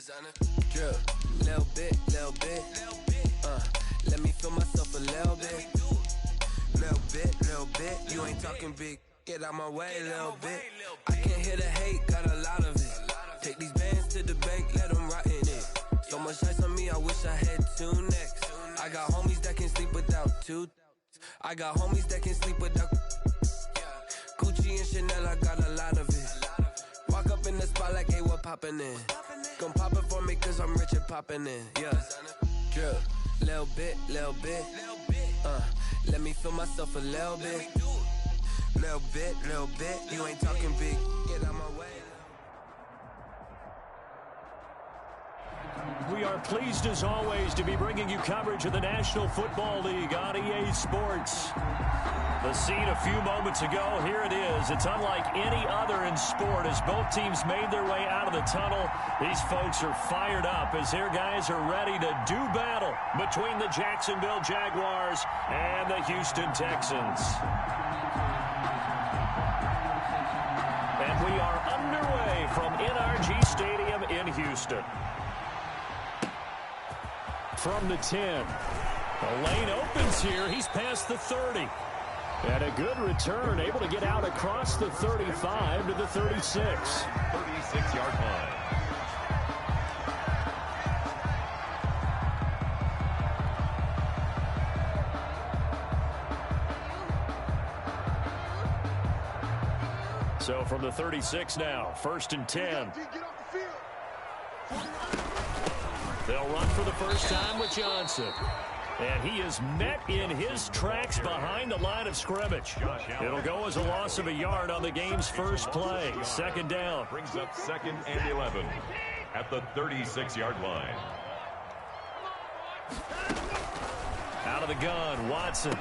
Drill, little bit, let me feel myself a little bit. Little bit, you ain't talking big, get out my way a little bit. I can't hear the hate, got a lot of it. Take these bands to the bank, let them rot in it. So much ice on me, I wish I had two necks. I got homies that can sleep without two. I got homies that can sleep without Gucci and Chanel, I got a lot of it. Walk up in the spot like, hey, what poppin' in? Gon' pop it for me cause I'm rich and poppin' in, yeah. Drill, little bit, let me feel myself a little bit. Little bit, you ain't talking big, get out my way. We are pleased as always to be bringing you coverage of the National Football League on EA Sports. The scene a few moments ago, here it is. It's unlike any other in sport as both teams made their way out of the tunnel. These folks are fired up as their guys are ready to do battle between the Jacksonville Jaguars and the Houston Texans. And we are underway from NRG Stadium in Houston. From the 10. The lane opens here. He's past the 30. And a good return, able to get out across the 35 to the 36. 36-yard line. So from the 36 now, 1st and 10. They'll run for the first time with Johnson. And he is met in his tracks behind the line of scrimmage. It'll go as a loss of a yard on the game's first play. 2nd down. Brings up 2nd and 11 at the 36-yard line. Out of the gun, Watson.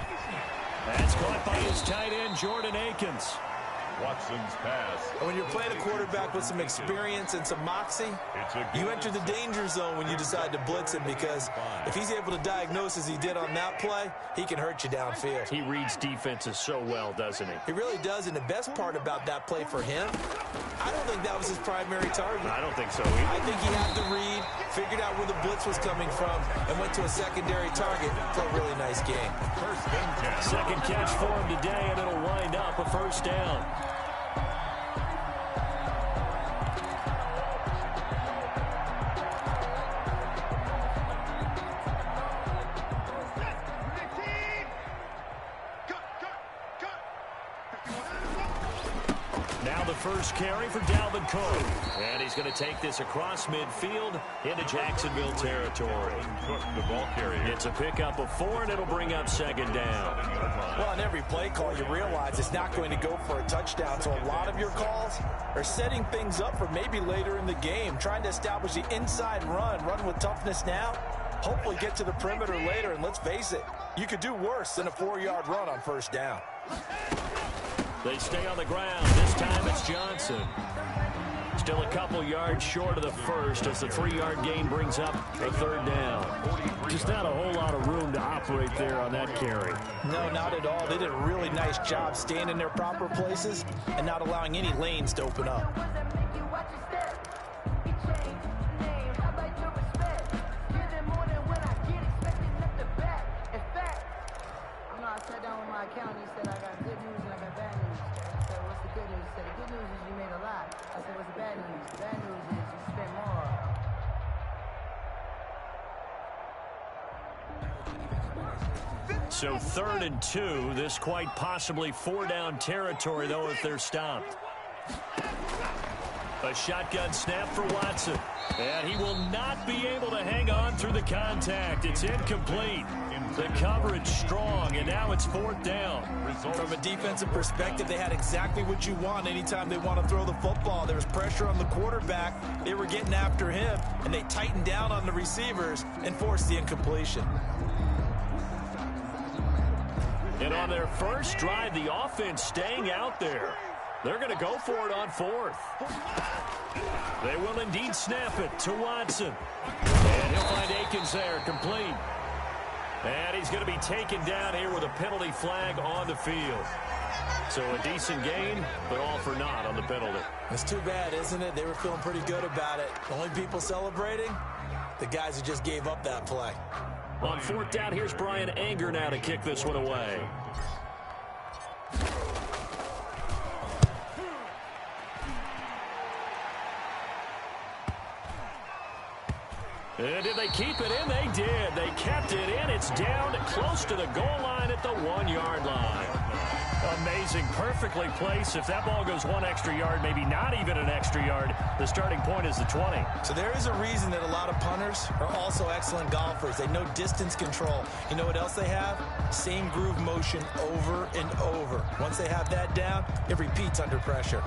That's caught by his tight end, Jordan Akins. Watson's pass. When you're playing a quarterback with some experience and some moxie, you enter the danger zone when you decide to blitz him, because if he's able to diagnose as he did on that play, he can hurt you downfield. He reads defenses so well, doesn't he? He really does, and the best part about that play for him, I don't think that was his primary target. I don't think so either. I think he had to read, figured out where the blitz was coming from, and went to a secondary target. Played a really nice game. 1st and 10. Second catch for him today, and it'll wind up a 1st down. Now the first carry for Dalvin Cook. And he's going to take this across midfield into Jacksonville territory. Cook, the ball carrier. It's a pickup of 4, and it'll bring up 2nd down. Well, on every play call, you realize it's not going to go for a touchdown. So a lot of your calls are setting things up for maybe later in the game, trying to establish the inside run with toughness now. Hopefully get to the perimeter later, and let's face it, you could do worse than a 4-yard run on 1st down. They stay on the ground. This time it's Johnson. Still a couple yards short of the first as the 3-yard gain brings up a 3rd down. Just not a whole lot of room to operate there on that carry. No, not at all. They did a really nice job staying in their proper places and not allowing any lanes to open up. I sat down with my accountant. He said, I got good news and I got bad news. I said, what's the good news? He said, the good news is you made a lot. I said, what's the bad news? The bad news is you spent more. So 3rd and 2. This quite possibly 4-down territory, though, if they're stopped. A shotgun snap for Watson. And he will not be able to hang on through the contact. It's incomplete. The coverage strong, and now it's 4th down. From a defensive perspective, they had exactly what you want anytime they want to throw the football. There was pressure on the quarterback. They were getting after him, and they tightened down on the receivers and forced the incompletion. And on their first drive, the offense staying out there. They're going to go for it on 4th. They will indeed snap it to Watson. And he'll find Akins there, complete. And he's going to be taken down here with a penalty flag on the field. So a decent gain, but all for naught on the penalty. It's too bad, isn't it? They were feeling pretty good about it. The only people celebrating, the guys who just gave up that play. On fourth down, here's Brian Anger now to kick this one away. And did they keep it in? They did. They kept it in. It's down close to the goal line at the 1-yard line. Amazing. Perfectly placed. If that ball goes one extra yard, maybe not even an extra yard, the starting point is the 20. So there is a reason that a lot of punters are also excellent golfers. They know distance control. You know what else they have? Same groove motion over and over. Once they have that down, it repeats under pressure.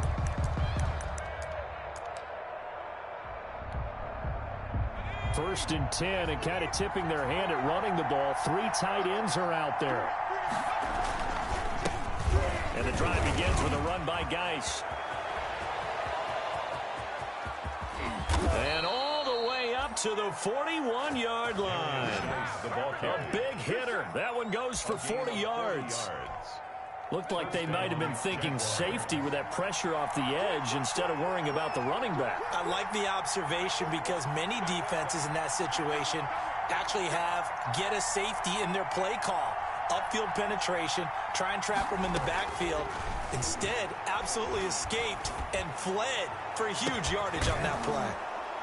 First and 10, and kind of tipping their hand at running the ball. 3 tight ends are out there. And the drive begins with a run by Geis. And all the way up to the 41-yard line. A big hitter. That one goes for 40 yards. Looked like they might have been thinking safety with that pressure off the edge instead of worrying about the running back. I like the observation because many defenses in that situation actually have get a safety in their play call. Upfield penetration, try and trap them in the backfield. Instead, absolutely escaped and fled for huge yardage on that play.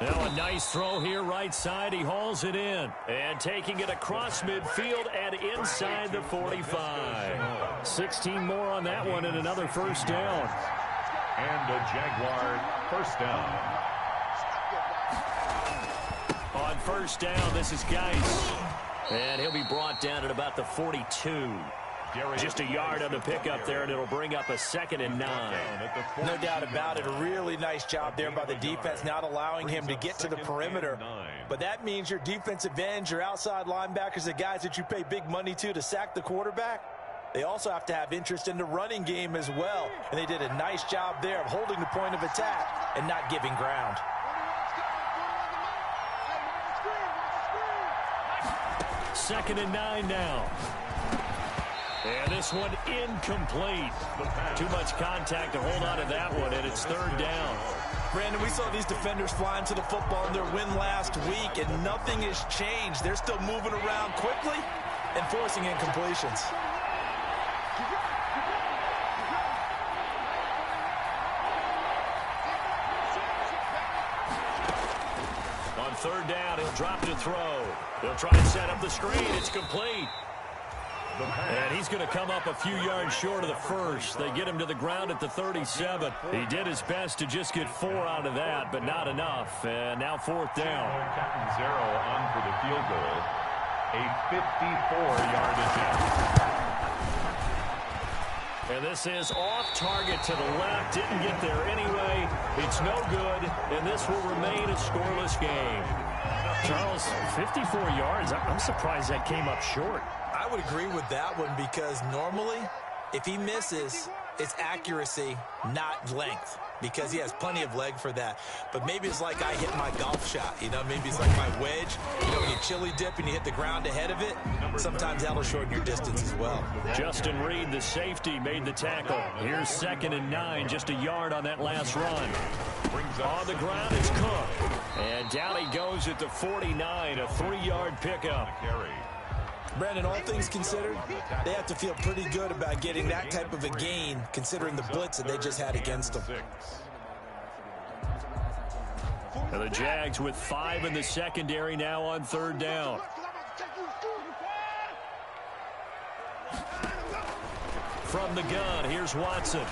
Now a nice throw here, right side. He hauls it in. And taking it across midfield and inside the 45. 16 more on that one and another first down. And a Jaguar first down. On first down, this is Geis. And he'll be brought down at about the 42. Just a yard on the pickup there, and it'll bring up a 2nd and 9. No doubt about it. A really nice job there by the defense, not allowing him to get to the perimeter. But that means your defensive ends, your outside linebackers, the guys that you pay big money to sack the quarterback, they also have to have interest in the running game as well. And they did a nice job there of holding the point of attack and not giving ground. 2nd and 9 now. And this one incomplete. Too much contact to hold on to that one, and it's 3rd down. Brandon, we saw these defenders flying to the football in their win last week, and nothing has changed. They're still moving around quickly and forcing incompletions. On 3rd down, he'll drop to throw. They'll try and set up the screen. It's complete. And he's going to come up a few yards short of the first. They get him to the ground at the 37. He did his best to just get 4 out of that, but not enough. And now 4th down. Captain Zero on for the field goal. A 54-yard attempt. And this is off target to the left. Didn't get there anyway. It's no good, and this will remain a scoreless game. Charles, 54 yards. I'm surprised that came up short. I would agree with that one because normally, if he misses, it's accuracy, not length, because he has plenty of leg for that. But maybe it's like I hit my golf shot, you know, maybe it's like my wedge. You know, when you chili dip and you hit the ground ahead of it, sometimes that'll shorten your distance as well. Justin Reed, the safety, made the tackle. Here's 2nd and 9, just a yard on that last run. On the ground, it's Cook. And down he goes at the 49, a 3-yard pickup. Brandon, all things considered, they have to feel pretty good about getting that type of a gain, considering the blitz that they just had against them. And the Jags with 5 in the secondary now on 3rd down. From the gun, here's Watson.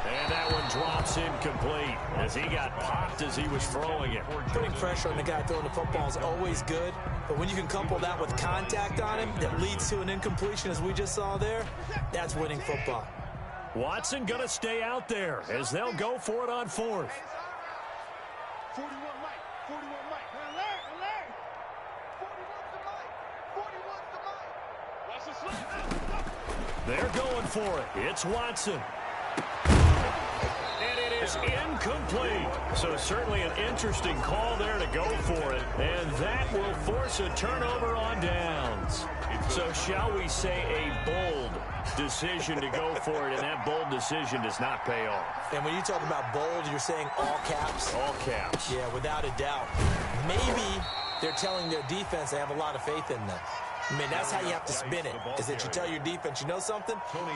And that one drops incomplete as he got popped as he was throwing it. Putting pressure on the guy throwing the football is always good, but when you can couple that with contact on him that leads to an incompletion as we just saw there, that's winning football. Watson going to stay out there as they'll go for it on 4th. 41 Mike, 41 Mike. Alert! 41's the Mike. Watch the slip. They're going for it. It's Watson. And it is incomplete. So certainly an interesting call there to go for it. And that will force a turnover on downs. So shall we say a bold decision to go for it, and that bold decision does not pay off. And when you talk about bold, you're saying all caps? All caps. Yeah, without a doubt. Maybe they're telling their defense they have a lot of faith in them. I mean, that's how you have to spin it, is that you tell your defense, you know something?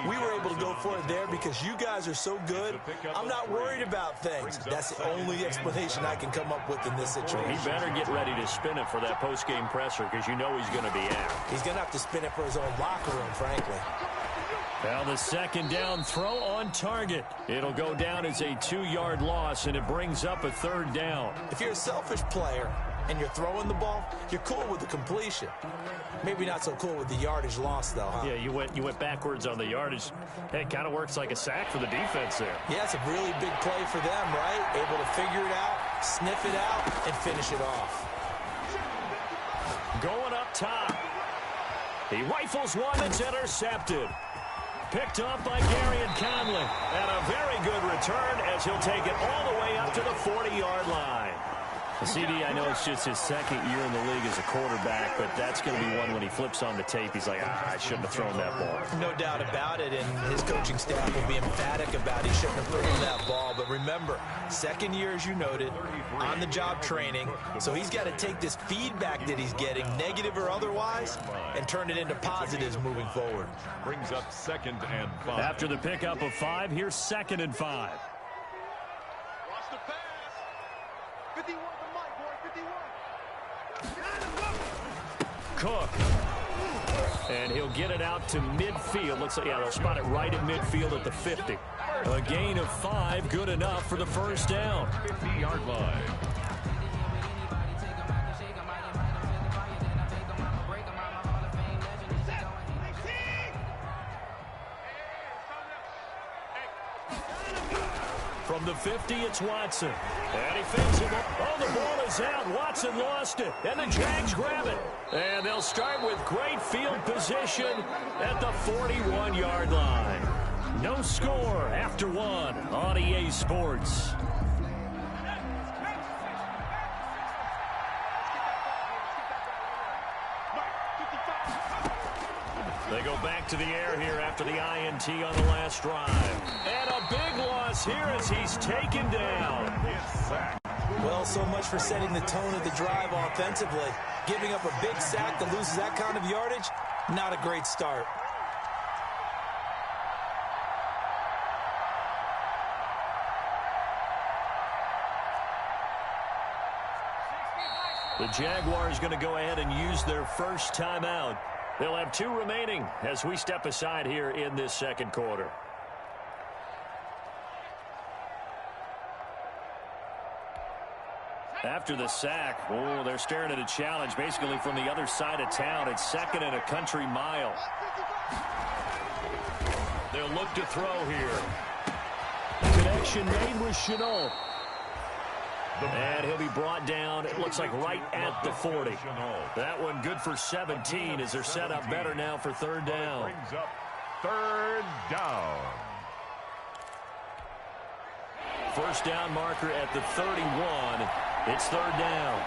We were able to go for it there because you guys are so good. I'm not worried about things. That's the only explanation I can come up with in this situation. He better get ready to spin it for that post-game presser because you know he's going to be out. He's going to have to spin it for his own locker room, frankly. Well, the second down throw on target. It'll go down as a 2-yard loss, and it brings up a third down. If you're a selfish player and you're throwing the ball, you're cool with the completion. Maybe not so cool with the yardage loss, though, huh? Yeah, you went backwards on the yardage. Hey, it kind of works like a sack for the defense there. Yeah, it's a really big play for them, right? Able to figure it out, sniff it out, and finish it off. Going up top. He rifles one that's intercepted. Picked off by Garyon Conley. And a very good return as he'll take it all the way up to the 40-yard line. The CD, I know it's just his second year in the league as a quarterback, but that's going to be one when he flips on the tape. He's like, I shouldn't have thrown that ball. No doubt about it, and his coaching staff will be emphatic about he shouldn't have thrown that ball. But remember, second year, as you noted, on-the-job training, so he's got to take this feedback that he's getting, negative or otherwise, and turn it into positives moving forward. Brings up 2nd and 5. After the pickup of 5, here's 2nd and 5. Watch the pass. 51 to Mike, boy, 51. Cook. And he'll get it out to midfield. Looks like, yeah, they'll spot it right at midfield at the 50. A gain of 5, good enough for the first down. 50-yard line. From the 50, it's Watson. And he fades him up. Oh, the ball is out. Watson lost it. And the Jags grab it. And they'll start with great field position at the 41-yard line. No score after 1 on EA Sports. They go back to the air here after the INT on the last drive. And a big loss here as he's taken down. Well, so much for setting the tone of the drive offensively. Giving up a big sack that loses that kind of yardage, not a great start. The Jaguars going to go ahead and use their first timeout. They'll have 2 remaining as we step aside here in this second quarter. After the sack, oh, they're staring at a challenge basically from the other side of town. It's 2nd and a country mile. They'll look to throw here. Connection made with Chenault. And he'll be brought down, it looks like right at the 40. That one good for 17 as they're set up better now for 3rd down. Brings up 3rd down. First down marker at the 31. It's 3rd down.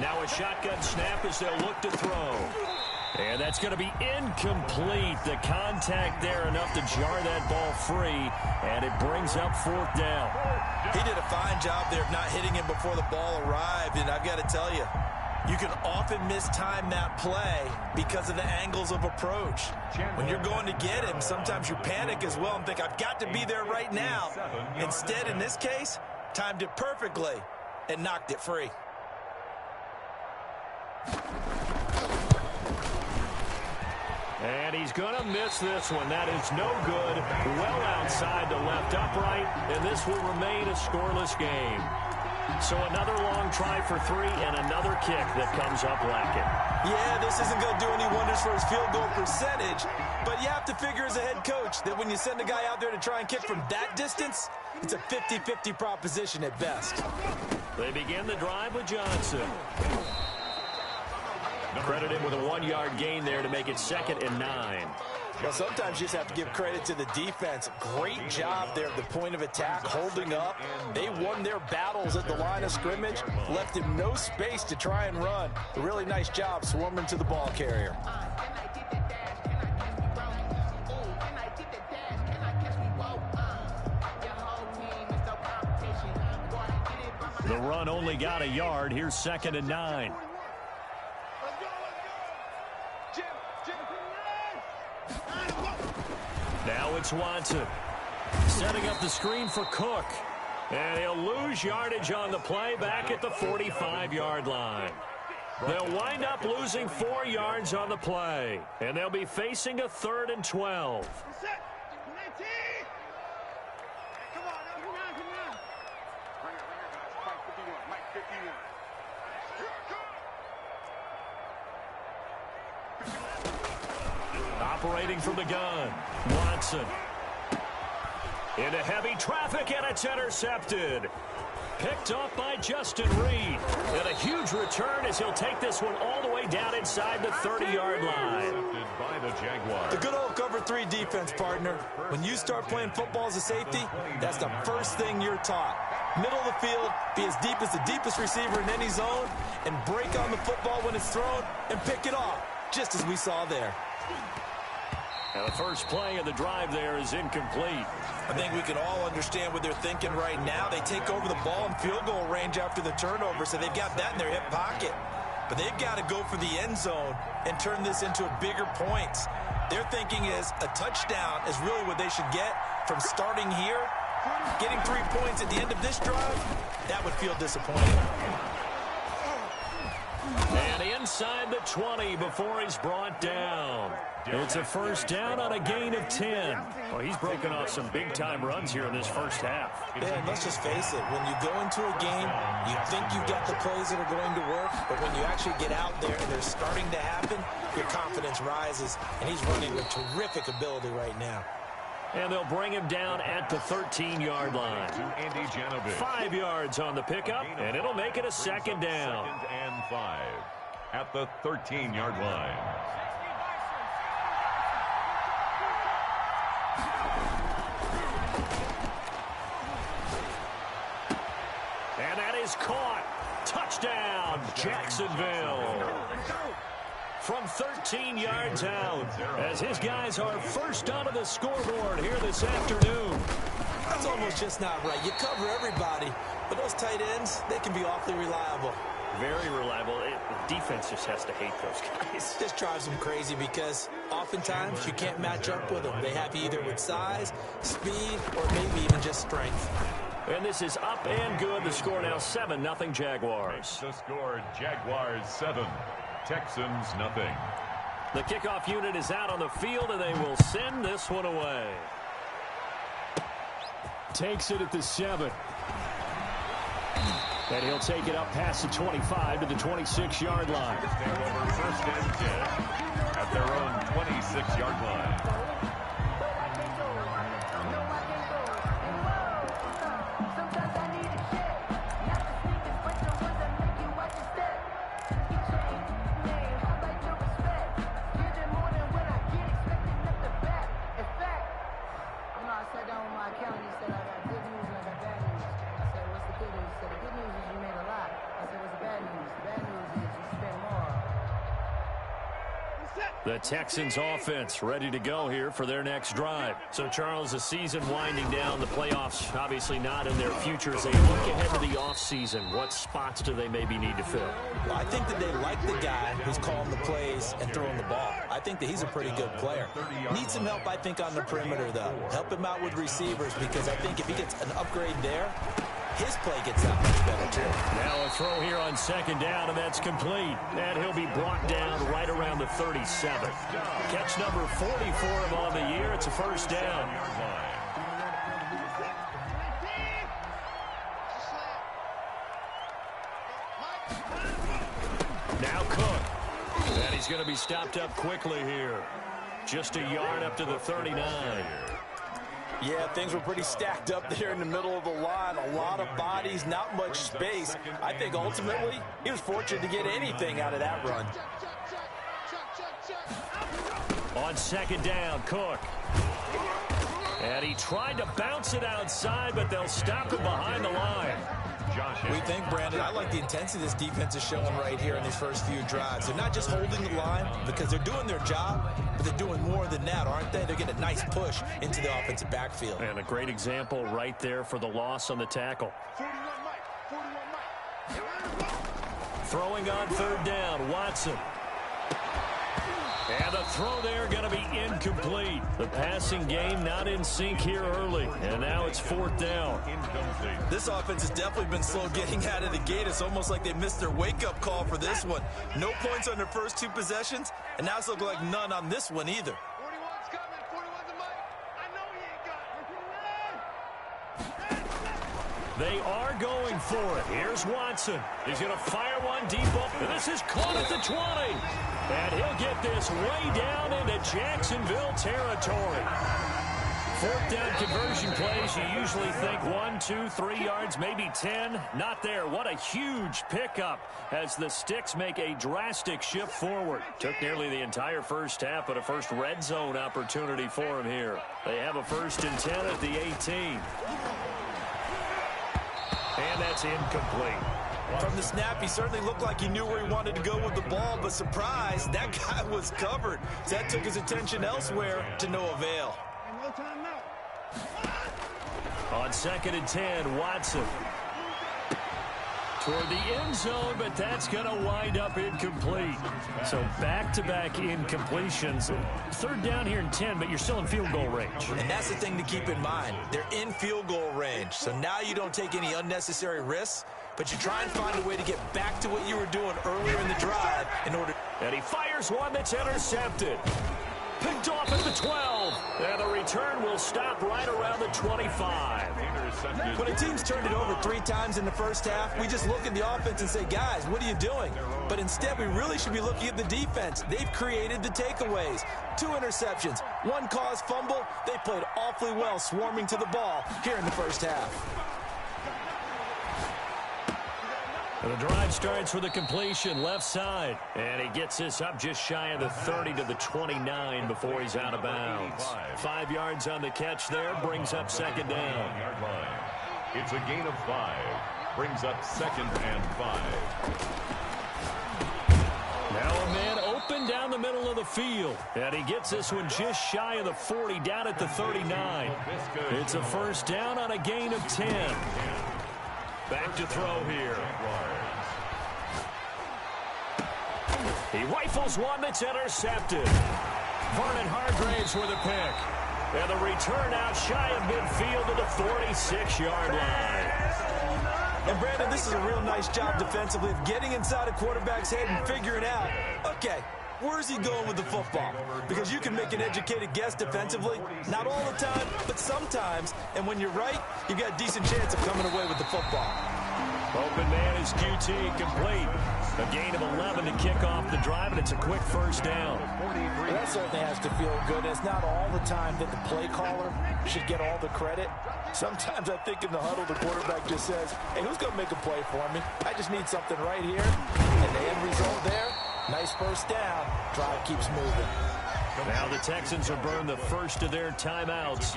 Now a shotgun snap as they'll look to throw. And that's going to be incomplete. The contact there enough to jar that ball free. And it brings up 4th down. He did a fine job there of not hitting him before the ball arrived. And I've got to tell you, you can often mistime that play because of the angles of approach. When you're going to get him, sometimes you panic as well and think, I've got to be there right now. Instead, in this case, timed it perfectly and knocked it free. And he's going to miss this one. That is no good. Well outside the left upright, and this will remain a scoreless game. So another long try for 3 and another kick that comes up lacking. Yeah, this isn't going to do any wonders for his field goal percentage, but you have to figure as a head coach that when you send a guy out there to try and kick from that distance, it's a 50-50 proposition at best. They begin the drive with Johnson. Credited with a 1-yard gain there to make it 2nd and 9. Well, sometimes you just have to give credit to the defense. Great job there at the point of attack, holding up. They won their battles at the line of scrimmage, left him no space to try and run. A really nice job swarming to the ball carrier. The run only got a yard. Here's 2nd and 9. Now it's Watson. Setting up the screen for Cook. And he'll lose yardage on the play back at the 45-yard line. They'll wind up losing 4 yards on the play. And they'll be facing a 3rd and 12. Operating from the gun, Watson. Into heavy traffic, and it's intercepted. Picked off by Justin Reed. And a huge return as he'll take this one all the way down inside the 30-yard line. By the Jaguars. The good old cover 3 defense, partner. When you start playing football as a safety, that's the first thing you're taught. Middle of the field, be as deep as the deepest receiver in any zone, and break on the football when it's thrown, and pick it off, just as we saw there. Now the first play of the drive there is incomplete. I think we can all understand what they're thinking right now. They take over the ball in field goal range after the turnover, so they've got that in their hip pocket. But they've got to go for the end zone and turn this into bigger points. Their thinking is a touchdown is really what they should get from starting here. Getting 3 points at the end of this drive, that would feel disappointing. And inside the 20 before he's brought down. It's a first down on a gain of 10. Well, he's broken off some big-time runs here in this first half. Yeah, and let's just face it. When you go into a game, you think you've got the plays that are going to work, but when you actually get out there and they're starting to happen, your confidence rises, and he's running with terrific ability right now. And they'll bring him down at the 13-yard line. 5 yards on the pickup, and it'll make it a 2nd down. 2nd and 5 at the 13-yard line. And that is caught. Touchdown, Jacksonville. From 13 yards out, as his guys are first onto the scoreboard here this afternoon. That's almost just not right. You cover everybody, but those tight ends, they can be awfully reliable. Very reliable. The defense just has to hate those guys. This drives them crazy because oftentimes you can't match up with them. They have you either with size, speed, or maybe even just strength. And this is up and good. The score now 7-0 Jaguars. The score, Jaguars 7, Texans nothing. The kickoff unit is out on the field, and they will send this one away. Takes it at the 7. And he'll take it up past the 25 to the 26-yard line. Stay over 1st and 10 at their own 26-yard line. The Texans offense ready to go here for their next drive. So, Charles, the season winding down, the playoffs obviously not in their future. As they look ahead to the offseason, what spots do they maybe need to fill? Well, I think that they like the guy who's calling the plays and throwing the ball. I think that he's a pretty good player. Needs some help, I think, on the perimeter, though. Help him out with receivers, because I think if he gets an upgrade there, his play gets that much better, too. Now a throw here on 2nd down, and that's complete. And he'll be brought down right around the 37. Catch number 40 for him on the year. It's a first down. Now Cook. And he's going to be stopped up quickly here. Just a yard up to the 39. Yeah, things were pretty stacked up there in the middle of the line. A lot of bodies, not much space. I think ultimately he was fortunate to get anything out of that run. On second down, Cook. And he tried to bounce it outside, but they'll stop him behind the line. We think, Brandon, I like the intensity this defense is showing right here in these first few drives. They're not just holding the line because they're doing their job, but they're doing more than that, aren't they? They're getting a nice push into the offensive backfield. And a great example right there for the loss on the tackle. 41 Mike. Throwing on third down, Watson. And the throw there going to be incomplete. The passing game not in sync here early. And now it's fourth down. This offense has definitely been slow getting out of the gate. It's almost like they missed their wake-up call for this one. No points on their first two possessions, and now it's looking like none on this one either. 41's coming. 41's a Mike. I know he ain't got it. They are going for it. Here's Watson. He's going to fire one deep up. And this is caught at the 20. And he'll get this way down into Jacksonville territory. Fourth down conversion plays, you usually think 1, 2, 3 yards, maybe 10. Not there. What a huge pickup as the Sticks make a drastic shift forward. Took nearly the entire first half, but a first red zone opportunity for him here. They have a 1st and 10 at the 18. And that's incomplete. From the snap, he certainly looked like he knew where he wanted to go with the ball, but surprise, that guy was covered. So that took his attention elsewhere to no avail. No time now. On 2nd and 10, Watson. Toward the end zone, but that's going to wind up incomplete. So back-to-back incompletions. Third down here in 10, but you're still in field goal range. And that's the thing to keep in mind. They're in field goal range. So now you don't take any unnecessary risks, but you try and find a way to get back to what you were doing earlier in the drive in order. And he fires one that's intercepted. Picked off at the 12. And the return will stop right around the 25. When a team's turned it over 3 times in the first half, we just look at the offense and say, guys, what are you doing? But instead, we really should be looking at the defense. They've created the takeaways. 2 interceptions, 1 caused fumble. They played awfully well swarming to the ball here in the first half. And the drive starts with a completion left side. And he gets this up just shy of the 30 to the 29 before he's out of bounds. 5 yards on the catch there, brings up 2nd down. It's a gain of 5. Brings up 2nd and 5. Now a man open down the middle of the field. And he gets this one just shy of the 40 down at the 39. It's a 1st down on a gain of 10. Back to throw here. He rifles one that's intercepted. Vernon Hargraves with a pick. And the return out shy of midfield to the 46-yard line. And, Brandon, this is a real nice job defensively of getting inside a quarterback's head and figuring out, okay, where's he going with the football? Because you can make an educated guess defensively. Not all the time, but sometimes. And when you're right, you've got a decent chance of coming away with the football. Open man is QT complete. A gain of 11 to kick off the drive, and it's a quick 1st down. Well, that certainly has to feel good. It's not all the time that the play caller should get all the credit. Sometimes I think in the huddle, the quarterback just says, hey, who's going to make a play for me? I just need something right here. And the end result there, nice 1st down. Drive keeps moving. Now the Texans have burned the first of their timeouts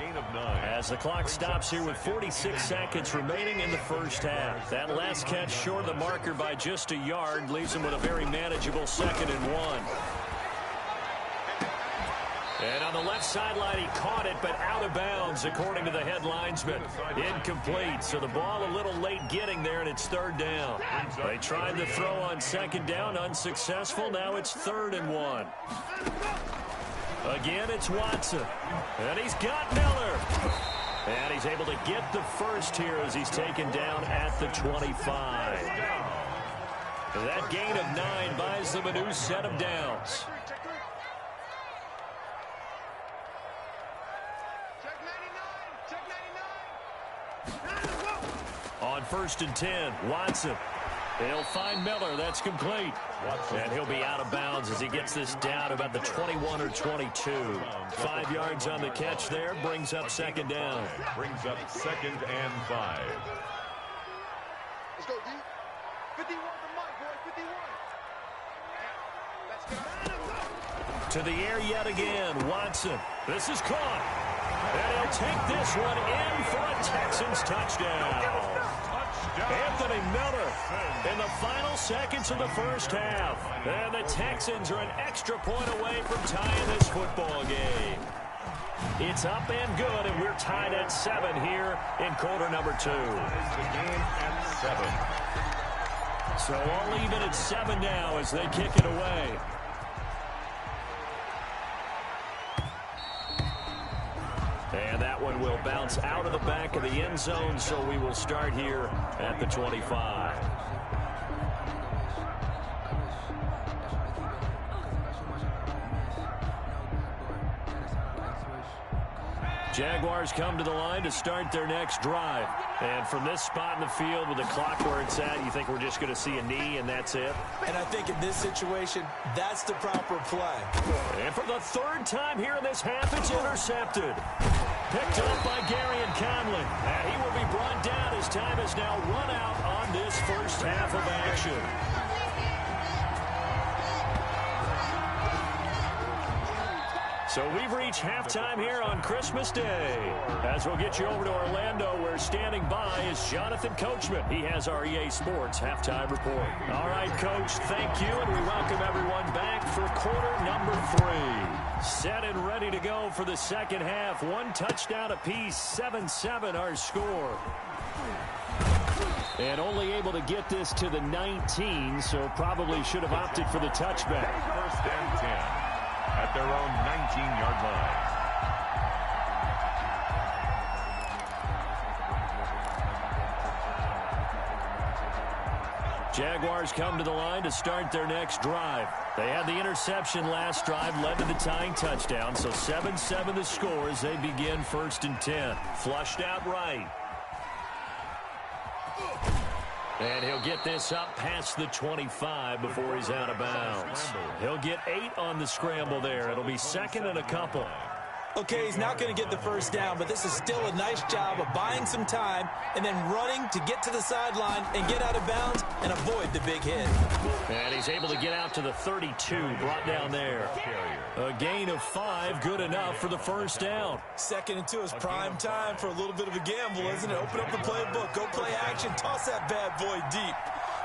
as the clock stops here with 46 seconds remaining in the first half. That last catch short of the marker by just a yard leaves them with a very manageable 2nd and 1. And on the left sideline, he caught it, but out of bounds, according to the head linesman. Incomplete, so the ball a little late getting there, and it's 3rd down. They tried to throw on 2nd down, unsuccessful. Now it's 3rd and 1. Again, it's Watson. And he's got Miller. And he's able to get the first here as he's taken down at the 25. That gain of 9 buys them a new set of downs. On 1st and 10, Watson. He'll find Miller. That's complete. And he'll be out of bounds as he gets this down about the 21 or 22. 5 yards on the catch there. Brings up 2nd down. Brings up 2nd and 5. Let's go, D. 51 to Mike, boy. 51. To the air yet again, Watson. This is caught. And he'll take this one in for a Texans touchdown. Anthony Miller in the final seconds of the first half. And the Texans are an extra point away from tying this football game. It's up and good, and we're tied at 7 here in quarter number 2. The game at 7. So all even at 7 now as they kick it away. And that one will bounce out of the back of the end zone, so we will start here at the 25. Jaguars come to the line to start their next drive. And from this spot in the field with the clock where it's at, you think we're just going to see a knee and that's it? And I think in this situation, that's the proper play. And for the third time here in this half, it's intercepted. Picked up by Garyon Conley. And he will be brought down as time is now run out on this first half of action. So we've reached halftime here on Christmas Day. As we'll get you over to Orlando, where standing by is Jonathan Coachman. He has our EA Sports halftime report. All right, Coach, thank you, and we welcome everyone back for quarter number 3. Set and ready to go for the second half. 1 touchdown apiece, 7-7 our score. And only able to get this to the 19, so probably should have opted for the touchback. First and 10 at their own 19-yard line. Jaguars come to the line to start their next drive. They had the interception last drive, led to the tying touchdown, so 7-7 the score as they begin first and 10. Flushed out right. And he'll get this up past the 25 before he's out of bounds. He'll get 8 on the scramble there. It'll be second and a couple. Okay, he's not going to get the first down, but this is still a nice job of buying some time and then running to get to the sideline and get out of bounds and avoid the big hit. And he's able to get out to the 32, brought down there. A gain of 5, good enough for the first down. Second and 2 is prime time for a little bit of a gamble, isn't it? Open up the playbook, go play action, toss that bad boy deep.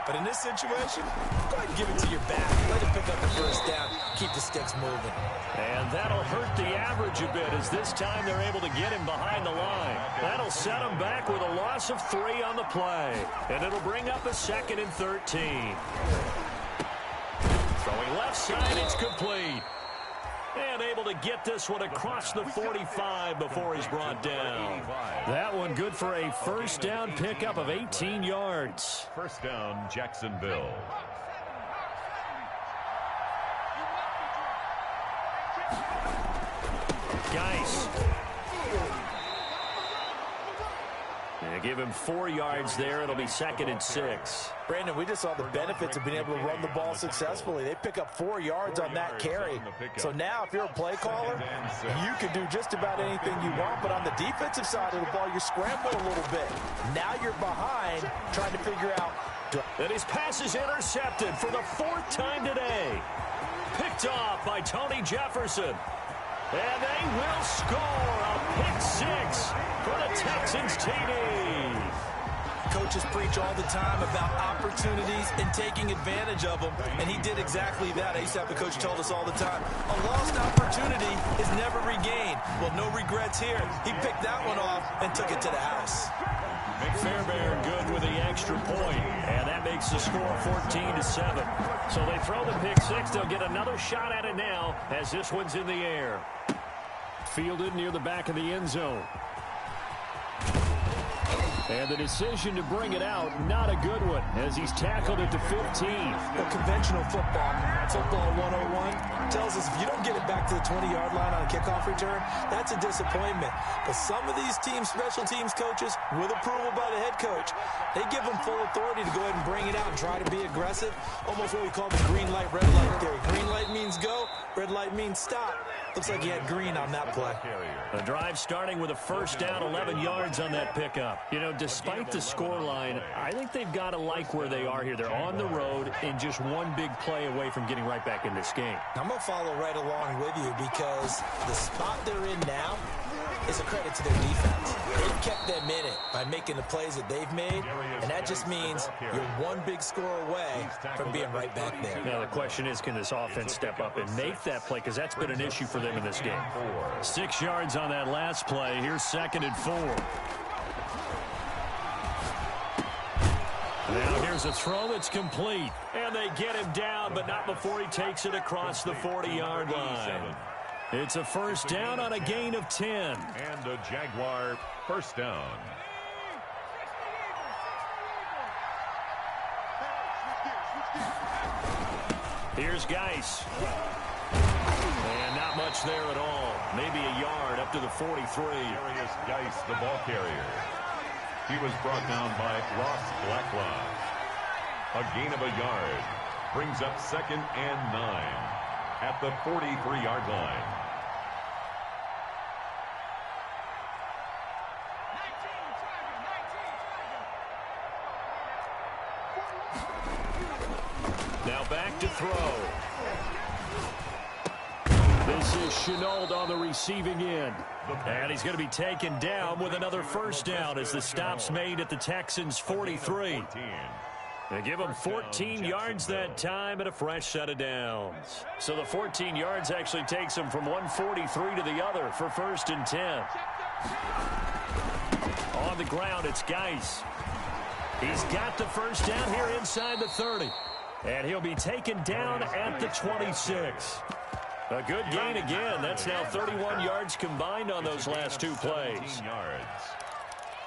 But in this situation, go ahead and give it to your back. Let it pick up the first down. Keep the sticks moving. And that'll hurt the average a bit as this time they're able to get him behind the line. That'll set him back with a loss of 3 on the play. And it'll bring up a second and 13. Throwing left side, it's complete. And able to get this one across the 45 before he's brought down. That one good for a first down pickup of 18 yards. First down, Jacksonville. Geis. They give him 4 yards there. It'll be second and 6. Brandon, we just saw the benefits of being able to run the ball successfully. They pick up 4 yards on that carry. So now if you're a play caller, you can do just about anything you want. But on the defensive side of the ball, you're scrambling a little bit. Now you're behind trying to figure out. And his pass is intercepted for the 4th time today. Picked off by Tony Jefferson. And they will score a pick 6 for the Texans TD. Coaches preach all the time about opportunities and taking advantage of them, and he did exactly that. I used to have the coach told us all the time, a lost opportunity is never regained. Well, no regrets here. He picked that one off and took it to the house. Fairbairn good with the extra point, and that makes the score 14-7. So they throw the pick 6. They'll get another shot at it now as this one's in the air. Fielded near the back of the end zone. And the decision to bring it out, not a good one, as he's tackled at the 15. Well, conventional football 101, tells us if you don't get it back to the 20-yard line on a kickoff return, that's a disappointment. But some of these teams, special teams coaches, with approval by the head coach, they give them full authority to go ahead and bring it out and try to be aggressive, almost what we call the green light, red light theory. Green light means go, Red light means stop. Looks like he had green on that play. The drive starting with a first down, 11 yards on that pickup. You know, despite the scoreline, I think they've got to like where they are here. They're on the road and just one big play away from getting right back in this game. I'm going to follow right along with you because the spot they're in now is a credit to their defense. They've kept them in it by making the plays that they've made, and that just means you're one big score away from being right back there. Now, the question is, can this offense step up and make that play? Because that's been an issue for them in this game. 6 yards on that last play. Here's 2nd and 4. Now here's a throw that's complete. And they get him down, but not before he takes it across the 40-yard line. It's a first down on a gain of 10. And a Jaguar first down. Here's Geis. And not much there at all. Maybe a yard up to the 43. Darius Geis, the ball carrier. He was brought down by Ross Blacklock. A gain of a yard. Brings up 2nd and 9 at the 43-yard line. Now back to throw. This is Chenault on the receiving end. And he's going to be taken down with another first down as the stop's made at the Texans' 43. They give him 14 yards that time and a fresh set of downs. So the 14 yards actually takes him from 143 to the other for 1st and 10. On the ground, it's Geis. He's got the first down here inside the 30. And he'll be taken down at the 26. A good gain again. That's now 31 yards combined on those last 2 plays. 17 yards.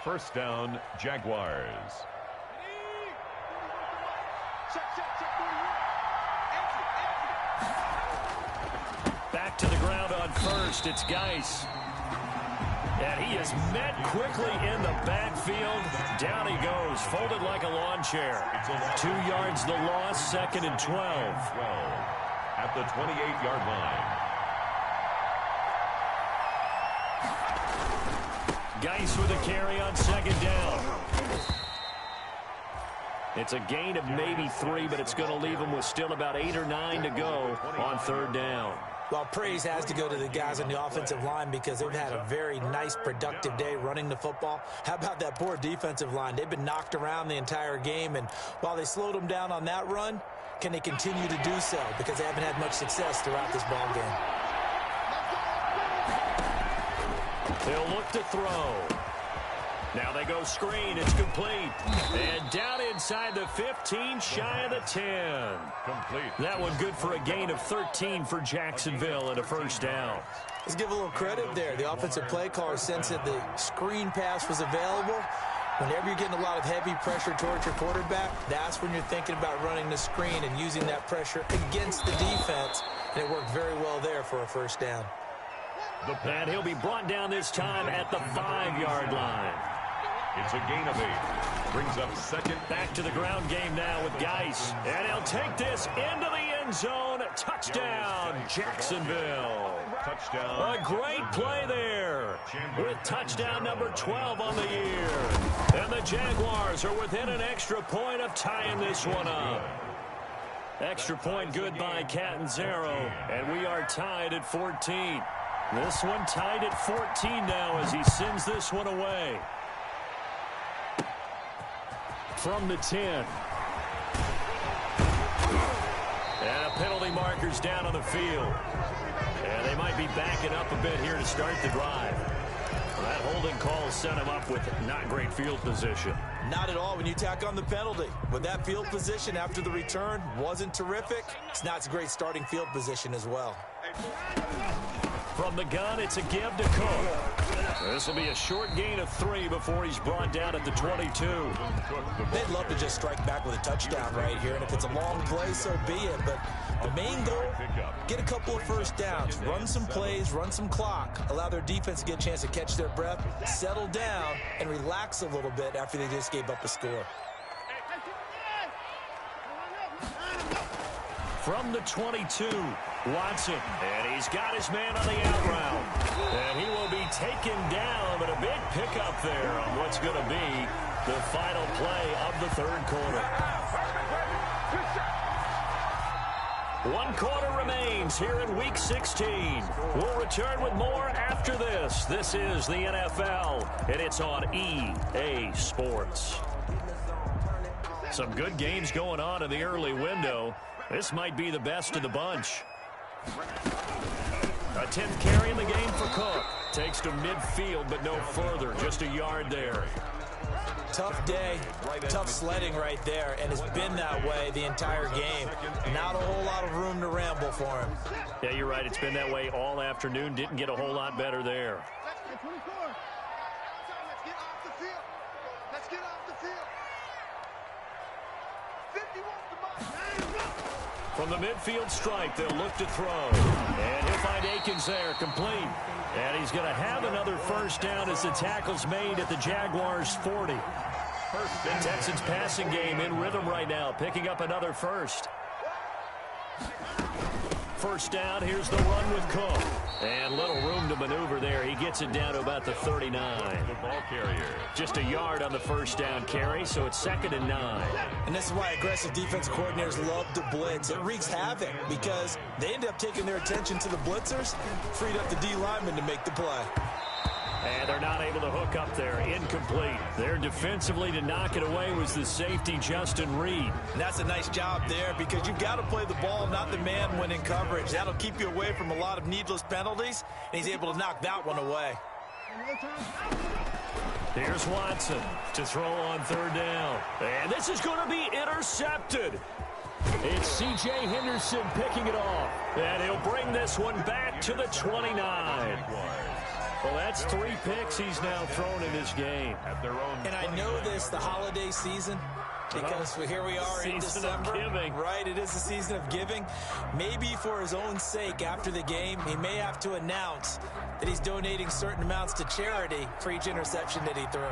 First down, Jaguars. Back to the ground on first. It's Geis. And he is met quickly in the backfield. Down he goes, folded like a lawn chair. 2 yards the loss, 2nd and 12. At the 28-yard line. Geis with a carry on 2nd down. It's a gain of maybe 3, but it's going to leave him with still about 8 or 9 to go on 3rd down. Well, praise has to go to the guys on the offensive line because they've had a very nice, productive day running the football. How about that poor defensive line? They've been knocked around the entire game, and while they slowed them down on that run, can they continue to do so? Because they haven't had much success throughout this ball game. They'll look to throw. Now they go screen. It's complete. And down inside the 15, shy of the 10. Complete. That one good for a gain of 13 for Jacksonville and a first down. Let's give a little credit there. The offensive play caller sensed that the screen pass was available. Whenever you're getting a lot of heavy pressure towards your quarterback, that's when you're thinking about running the screen and using that pressure against the defense. And it worked very well there for a first down. And he'll be brought down this time at the 5-yard line. It's a gain of 8. Brings up 2nd. Back to the ground game now with Geis. And he'll take this into the end zone. Touchdown, Jacksonville. Touchdown. A great play there with touchdown number 12 on the year. And the Jaguars are within an extra point of tying this one up. Extra point good by Catanzaro. And we are tied at 14. This one tied at 14 now as he sends this one away. From the 10. And a penalty marker's down on the field. And they might be backing up a bit here to start the drive. That holding call set him up with not great field position. Not at all when you tack on the penalty. With that field position after the return wasn't terrific. It's not a great starting field position as well. From the gun, it's a give to Cook. This will be a short gain of 3 before he's brought down at the 22. They'd love to just strike back with a touchdown right here, and if it's a long play, so be it. But the main goal, get a couple of first downs, run some plays, run some clock, allow their defense to get a chance to catch their breath, settle down, and relax a little bit after they just gave up a score. from the 22. Watson, and he's got his man on the out route. And he will be taken down, but a big pickup there on what's going to be the final play of the third quarter. 1 quarter remains here in Week 16. We'll return with more after this. This is the NFL, and it's on EA Sports. Some good games going on in the early window. This might be the best of the bunch. A 10th carry in the game for Cook. Takes to midfield, but no further. Just a yard there. Tough day, tough sledding right there, and it's been that way the entire game. Not a whole lot of room to ramble for him. Yeah, you're right. It's been that way all afternoon. Didn't get a whole lot better there. Let's get off the field. From the midfield stripe, they'll look to throw. And he'll find Akins there, complete. And he's going to have another first down as the tackle's made at the Jaguars' 40. The Texans passing game in rhythm right now, picking up another first. First down, here's the run with Cook. And little room to maneuver there. He gets it down to about the 39. The ball carrier. Just a yard on the first down carry, so it's 2nd and 9. And this is why aggressive defensive coordinators love to blitz. It wreaks havoc because they end up taking their attention to the blitzers, freed up the D lineman to make the play. And they're not able to hook up there. Incomplete. There defensively to knock it away was the safety, Justin Reed. And that's a nice job there because you've got to play the ball, not the man when in coverage. That'll keep you away from a lot of needless penalties, and he's able to knock that one away. Here's Watson to throw on 3rd down. And this is going to be intercepted. It's C.J. Henderson picking it off. And he'll bring this one back to the 29. Well, that's 3 picks he's now thrown in this game. And I know this, the holiday season, because here we are in December. Right, it is the season of giving. Maybe for his own sake, after the game, he may have to announce that he's donating certain amounts to charity for each interception that he threw.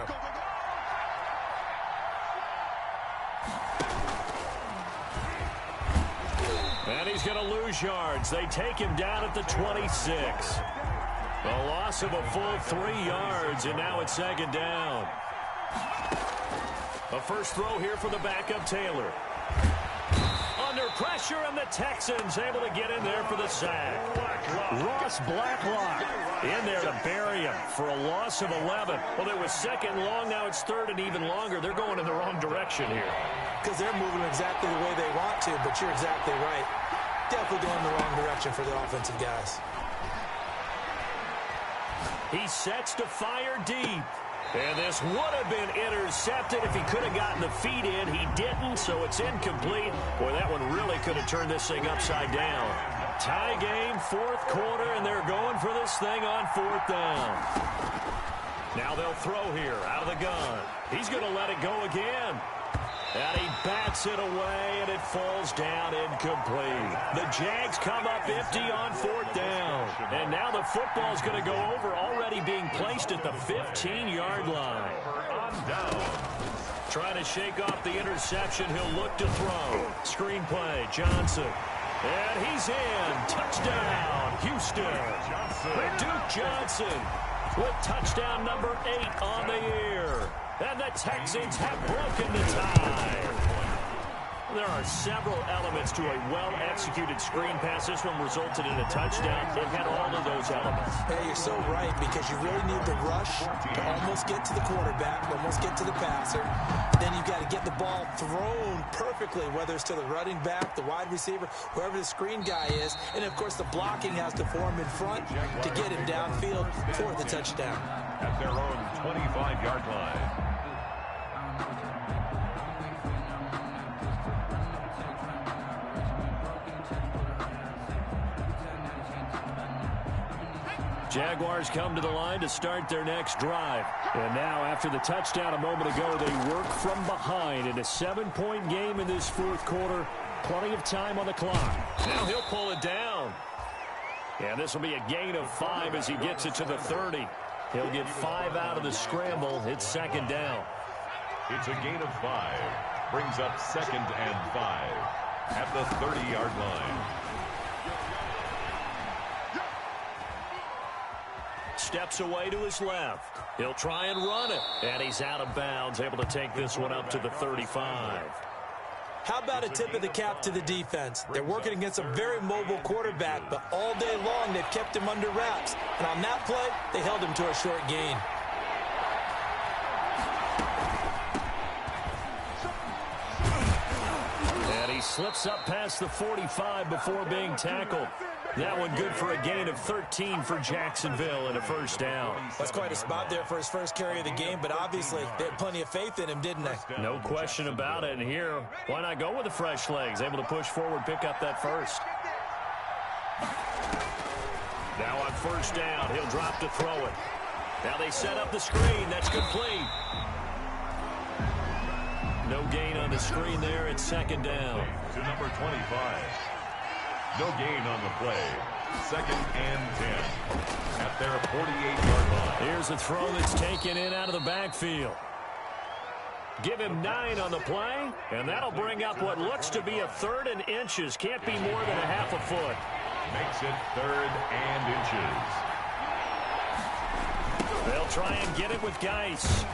And he's going to lose yards. They take him down at the 26. A loss of a full 3 yards, and now it's 2nd down. A first throw here for the backup, Taylor. Under pressure, and the Texans able to get in there for the sack. Ross Blacklock in there to bury him for a loss of 11. Well, it was 2nd long, now it's 3rd and even longer. They're going in the wrong direction here. Because they're moving exactly the way they want to, but you're exactly right. Definitely going in the wrong direction for the offensive guys. He sets to fire deep. And this would have been intercepted if he could have gotten the feet in. He didn't, so it's incomplete. Boy, that one really could have turned this thing upside down. Tie game, 4th quarter, and they're going for this thing on 4th down. Now they'll throw here out of the gun. He's going to let it go again. And he bats it away, and it falls down incomplete. The Jags come up empty on 4th down. And now the football's going to go over, already being placed at the 15-yard line. On down. Trying to shake off the interception. He'll look to throw. Screen play, Johnson. And he's in. Touchdown, Houston. Duke Johnson with touchdown number 8 on the year. And the Texans have broken the tie. There are several elements to a well-executed screen pass. This one resulted in a touchdown. It had all of those elements. Hey, you're so right, because you really need the rush to almost get to the quarterback, almost get to the passer. Then you've got to get the ball thrown perfectly, whether it's to the running back, the wide receiver, whoever the screen guy is. And, of course, the blocking has to form in front to get him downfield for the touchdown. At their own 25-yard line. Jaguars come to the line to start their next drive. And now, after the touchdown a moment ago, they work from behind in a 7-point game in this 4th quarter. Plenty of time on the clock. Now he'll pull it down. And this will be a gain of 5 as he gets it to the 30. He'll get 5 out of the scramble. It's 2nd down. It's a gain of 5. Brings up 2nd and 5. at the 30-yard line. Steps away to his left. He'll try and run it. And he's out of bounds, able to take this one up to the 35. How about a tip of the cap to the defense? They're working against a very mobile quarterback, but all day long they've kept him under wraps. And on that play, they held him to a short gain. And he slips up past the 45 before being tackled. That one good for a gain of 13 for Jacksonville and a first down. That's quite a spot there for his first carry of the game, but obviously they had plenty of faith in him, didn't they? No question about it. And here, why not go with the fresh legs? Able to push forward, pick up that first. Now on first down, he'll drop to throw it. Now they set up the screen. That's complete. No gain on the screen there. It's second down. To number 25. No gain on the play. Second and 10 at their 48-yard line. Here's a throw that's taken in out of the backfield. Give him 9 on the play, and that'll bring up what looks to be a 3rd and inches. Can't be more than a half a foot. Makes it 3rd and inches. They'll try and get it with Geis.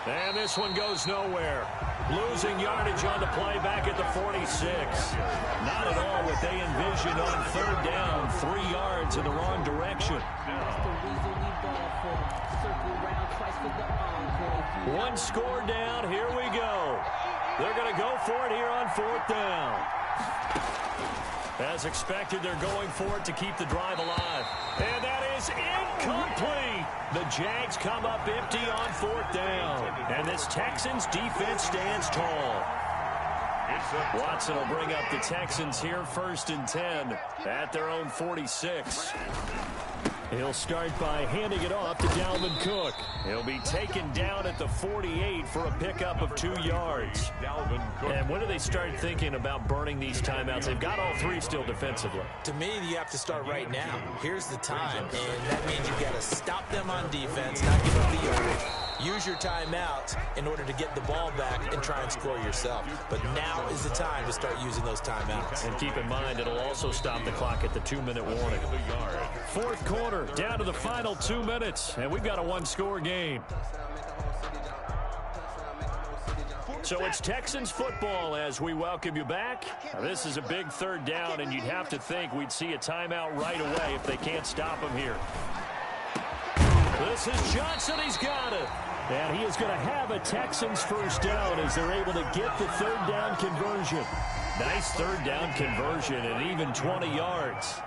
And this one goes nowhere. Losing yardage on the play back at the 46. Not at all what they envisioned on 3rd down. 3 yards in the wrong direction. One score down. Here we go. They're going to go for it here on 4th down. As expected, they're going for it to keep the drive alive. And that is incomplete. The Jags come up empty on 4th down. And this Texans defense stands tall. Watson will bring up the Texans here, 1st and 10 at their own 46. He'll start by handing it off to Dalvin Cook. He'll be taken down at the 48 for a pickup of 2 yards. And when do they start thinking about burning these timeouts? They've got all 3 still defensively. To me, you have to start right now. Here's the time, and that means you've got to stop them on defense, not give up the yardage. Use your timeouts in order to get the ball back and try and score yourself. But now is the time to start using those timeouts. And keep in mind, it'll also stop the clock at the 2-minute warning. 4th quarter, down to the final 2 minutes, and we've got a 1-score game. So it's Texans football as we welcome you back. Now, this is a big 3rd down, and you'd have to think we'd see a timeout right away if they can't stop him here. This is Johnson. He's got it. And he is going to have a Texans first down as they're able to get the 3rd down conversion. Nice 3rd down conversion and even 20 yards.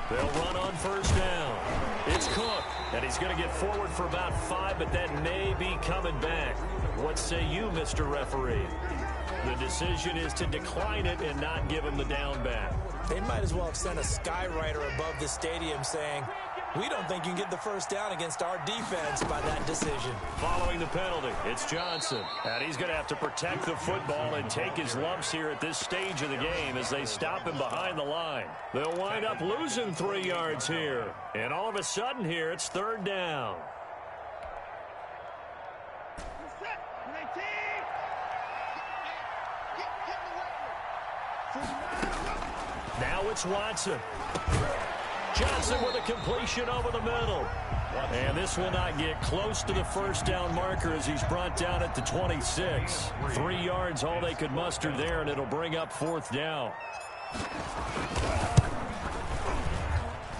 They'll run on first down. It's Cook, and he's going to get forward for about 5, but that may be coming back. What say you, Mr. Referee? The decision is to decline it and not give him the down back. They might as well have sent a skywriter above the stadium saying, we don't think you can get the first down against our defense by that decision. Following the penalty, it's Johnson. And he's going to have to protect the football and take his lumps here at this stage of the game as they stop him behind the line. They'll wind up losing 3 yards here. And all of a sudden here, it's 3rd down. Now it's Watson. Johnson with a completion over the middle. And this will not get close to the first down marker as he's brought down at the 26. 3 yards, all they could muster there, and it'll bring up 4th down.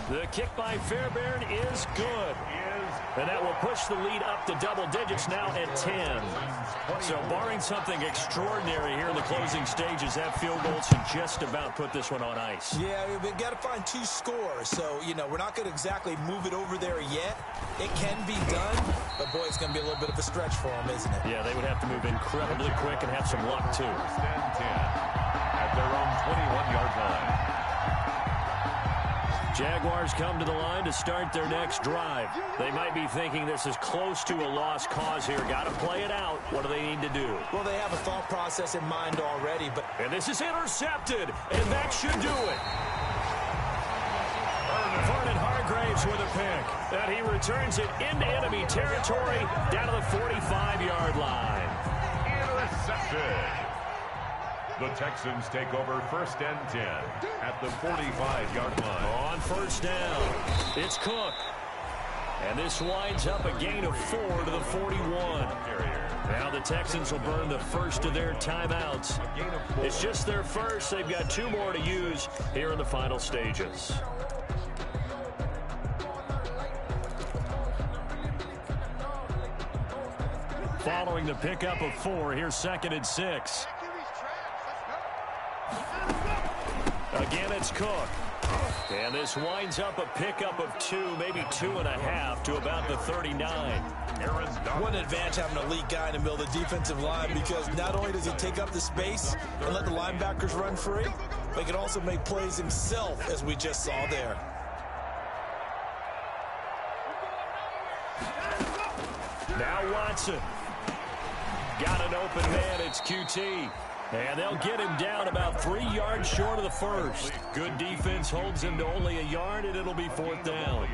The kick by Fairbairn is good. And that will push the lead up to double digits now at 10. So barring something extraordinary here in the closing stages, that field goal should just about put this one on ice. Yeah, we've got to find 2 scores. So, you know, we're not going to exactly move it over there yet. It can be done, but boy, it's going to be a little bit of a stretch for them, isn't it? Yeah, they would have to move incredibly quick and have some luck, too. 1st and 10 at their own 21-yard line. Jaguars come to the line to start their next drive. They might be thinking this is close to a lost cause here. Got to play it out. What do they need to do? Well, they have a thought process in mind already, but... And this is intercepted, and that should do it. Vernon Hargraves with a pick. And he returns it into enemy territory down to the 45-yard line. Sid. The Texans take over 1st and 10 at the 45-yard line. On 1st down, it's Cook. And this winds up a gain of 4 to the 41. Now the Texans will burn the first of their timeouts. It's just their first. They've got 2 more to use here in the final stages. Following the pickup of 4, here's 2nd and 6. Again, it's Cook. And this winds up a pickup of 2, maybe 2.5 to about the 39. What an advantage having an elite guy in the middle of the defensive line, because not only does he take up the space and let the linebackers run free, but he can also make plays himself, as we just saw there. Now Watson. Got an open man. It's QT. And they'll get him down about 3 yards short of the first. Good defense holds him to only a yard, and it'll be 4th down.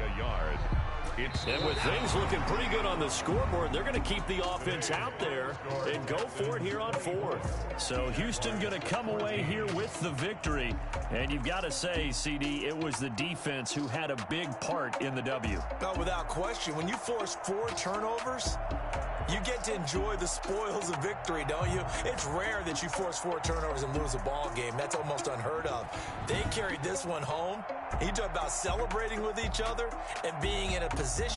And with things looking pretty good on the scoreboard, they're going to keep the offense out there and go for it here on 4th. So Houston going to come away here with the victory. And you've got to say, CD, it was the defense who had a big part in the W. No, without question. When you force 4 turnovers, you get to enjoy the spoils of victory, don't you? It's rare that you force 4 turnovers and lose a ball game. That's almost unheard of. They carried this one home. You talk about celebrating with each other and being in a position